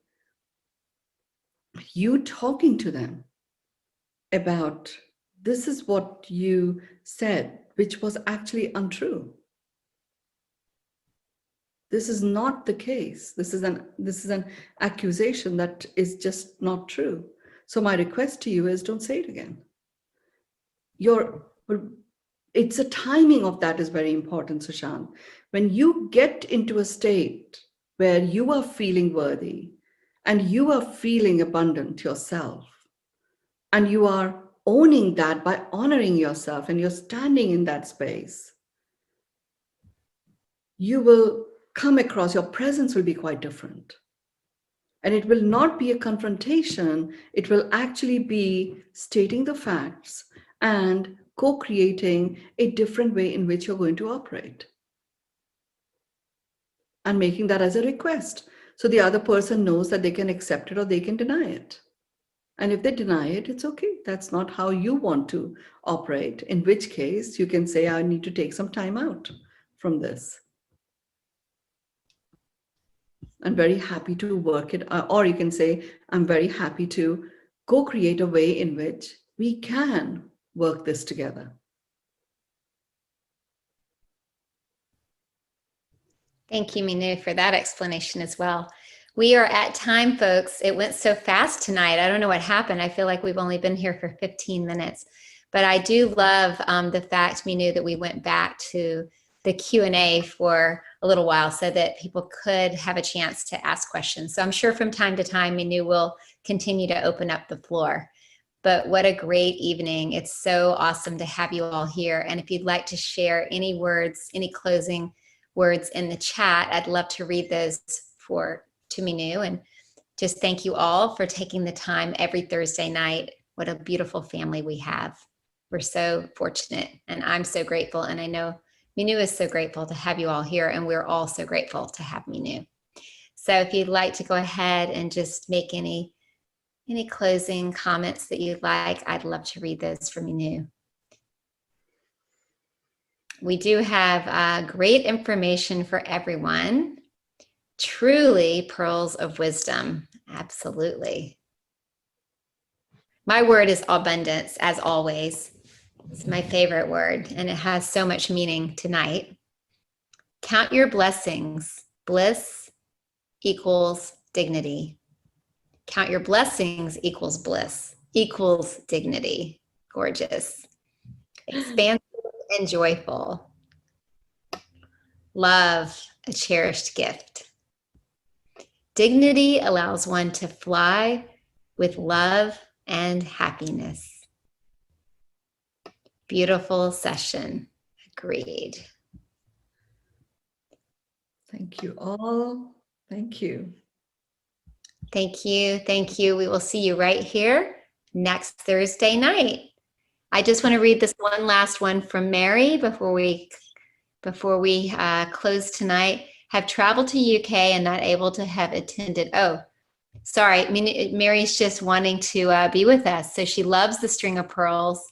You talking to them about this is what you said, which was actually untrue. This is not the case. This is an accusation that is just not true. So my request to you is don't say it again. It's the timing of that is very important, Sushant. When you get into a state where you are feeling worthy and you are feeling abundant yourself, and you are owning that by honoring yourself, and you're standing in that space, you will come across, your presence will be quite different. And it will not be a confrontation. It will actually be stating the facts and co-creating a different way in which you're going to operate. And making that as a request. So the other person knows that they can accept it or they can deny it. And if they deny it, it's okay. That's not how you want to operate. In which case you can say, I need to take some time out from this. I'm very happy to work it, or you can say, I'm very happy to co-create a way in which we can work this together. Thank you, Mynoo, for that explanation as well. We are at time, folks. It went so fast tonight. I don't know what happened. I feel like we've only been here for 15 minutes. But I do love the fact, Mynoo, that we went back to the Q&A for a little while so that people could have a chance to ask questions. So I'm sure from time to time, Mynoo will continue to open up the floor. But what a great evening. It's so awesome to have you all here. And if you'd like to share any words, any closing words in the chat, I'd love to read those to Mynoo. And just thank you all for taking the time every Thursday night. What a beautiful family we have. We're so fortunate, and I'm so grateful. And I know Mynoo is so grateful to have you all here, and we're all so grateful to have Mynoo. So if you'd like to go ahead and just make any closing comments that you'd like, I'd love to read those from Mynoo. We do have great information for everyone. Truly pearls of wisdom. Absolutely. My word is abundance, as always. It's my favorite word, and it has so much meaning tonight. Count your blessings. Bliss equals dignity. Count your blessings equals bliss, equals dignity. Gorgeous. Expansive and joyful. Love, a cherished gift. Dignity allows one to fly with love and happiness. Beautiful session. Agreed. Thank you all. Thank you. Thank you. Thank you. We will see you right here next Thursday night. I just want to read this one last one from Mary before we close tonight. Have traveled to UK and not able to have attended. Oh, sorry. Mary's just wanting to be with us. So she loves the string of pearls.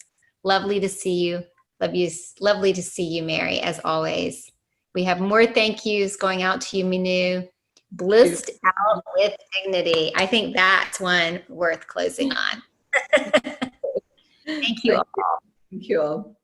Lovely to see you. Love you. Lovely to see you, Mary, as always. We have more thank yous going out to you, Mynoo. Blissed out with dignity. I think that's one worth closing on. Thank you all. Thank you all.